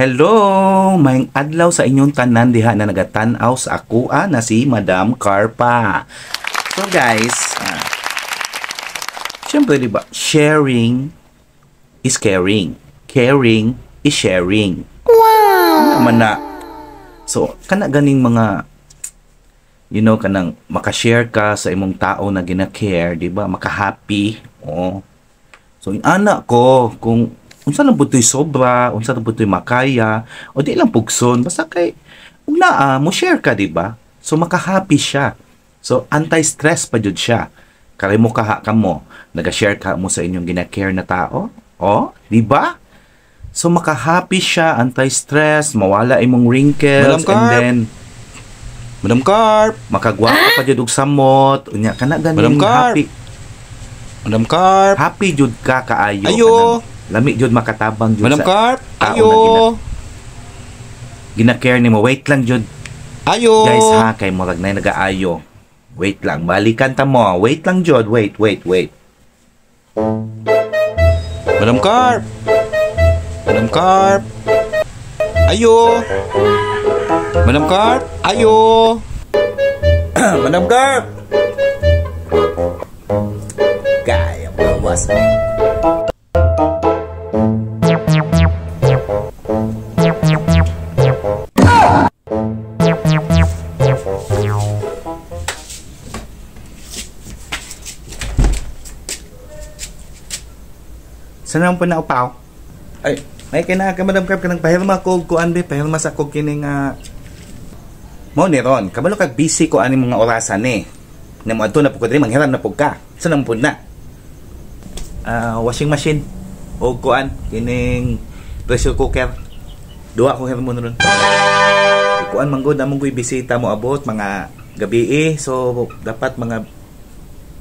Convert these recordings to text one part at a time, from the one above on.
Hello! Maayong adlaw sa inyong tanan diha na nagatanaw sa akua na si Madam Carpa. So guys, syempre diba, sharing is caring. Caring is sharing. Wow! Naman na. So, kana ganing mga, kanang makashare ka sa imong tao na gina-care, diba? Maka-happy. Oh. So, yung anak ko, kung unsa lang butoy sobra, unsa lang butoy makaya, o di lang pugson, basta kay mo share ka, di ba? So maka-happy siya. So anti-stress pa jud siya. Kay mo kaha ka mo, naga-share ka mo sa inyong gina-care na tao, di ba? So maka-happy siya, anti-stress, mawala imong wrinkles, and then Madam Carp, makagwapa pa jud og samot, unya kana ganing happy. Madam Carp, happy jud ka kaayo. Ayo. Lami jud makatabang jud Madam sa Carp, tao ayo. na gina-care nimo. Wait lang jud. Ayo. Guys ha, kay murag na nagaayo. Wait lang, balikan ta mo. Wait lang jud. Wait. Madam Carp. Madam Carp. Ayo. Madam Carp, ayo. Madam Carp. Kaya bawas. Sana mo pa na upaw? Ay, may kina ka Madam Carp kanang pahirma ko kuan be, pahirma sa kog kining mo ni ron. Kabalo kag busy ko ani mga orasan ni. Namo adto na pud diri manghiram na pud ka. Sana mo pud na? Washing machine o kuan kining pressure cooker. Duha ko hirmo ron. Kuan manggod namong ko'y bisita mo abot mga gabi so dapat mga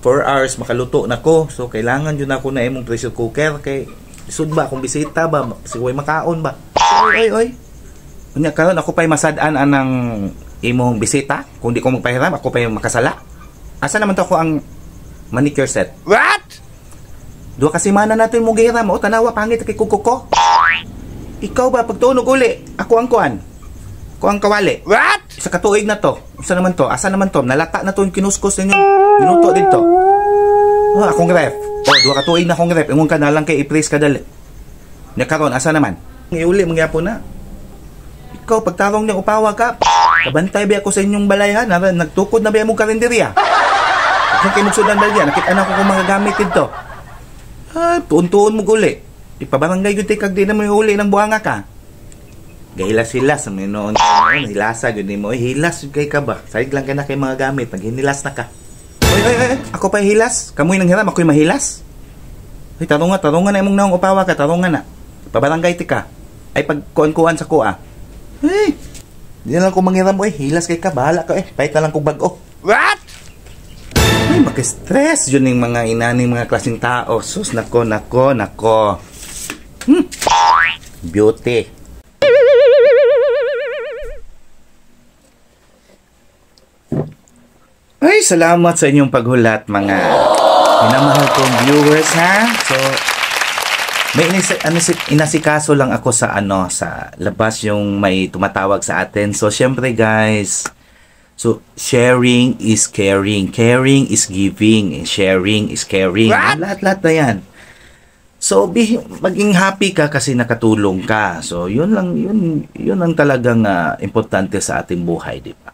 4 hours makaluto na ko. So, kailangan yun ako na imong pressure cooker. Kay, isud ba akong bisita ba? Siguro makaon ba? Oy. Unya karon ako pa'y masadaan anang imong bisita. Kung di ko magpahiram, ako pa'y makasala. Asa naman to ako ang manicure set? What? Duha kasi mana natin mo gihiram. O, tanawa, pangit kay kukuko. Ikaw ba, pagtunog uli, ako ang kuan. Ako ang kawali. What? Sa katuig na to. Asa naman to? Asa naman to? Nalata na to yung kinuskos ninyo. Minuto dito. Akong ref. Duha katuig na akong ref. Ingon ka na lang kay i-praise ka dali. Nya karon asa naman? Iuli mangyapo na. Ikaw pagtarong niya upawa ka. Kabantay ba ako sa inyong balay ha? Nagtukod na ba mong karinderya? Kung kayo magsudan balya, nakita na ko kung mga gamit dito. Tuon-tuon mo guli. Ipabarangay yun kag di na mo uli ng buhanga ka. Gahilas-hilas ang noon hilasa gud nimo hilas kay ka ba sayig lang kay na kay mga gamit naghinilas na ka. Oy ako pa hilas kamoy nang hiram ako'y mahilas. Ay tarungan na imong naong upawa ka tarungan na pabarangay ti ka ay pagkuan-kuan sa kuha. Hey di na lang ko manghiram hilas kay ka bahala ka pait na lang kog bag-o. What? Ay maka-stress yun yung mga inaning mga klaseng tao. Sus nako. Beauty. Ay, salamat sa inyong paghulat mga minamahal kong viewers ha. So, may inasikaso lang ako sa sa labas yung may tumatawag sa atin. So, syempre guys, so sharing is caring. Caring is giving. And sharing is caring. Lahat-lahat na yan. So, maging happy ka kasi nakatulong ka. So, yun ang talagang importante sa ating buhay, di ba?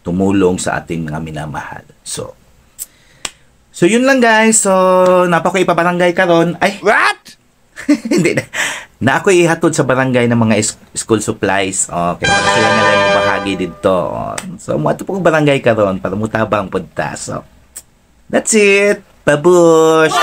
Tumulong sa ating mga minamahal. So yun lang guys. So, napako ipabarangay karon. Ay, what? Hindi na ako ihatod sa barangay ng mga school supplies. Okay, para sila na lang bahagi dito. So, mo ato pong barangay karon para mutabang punta. So, that's it. Babush!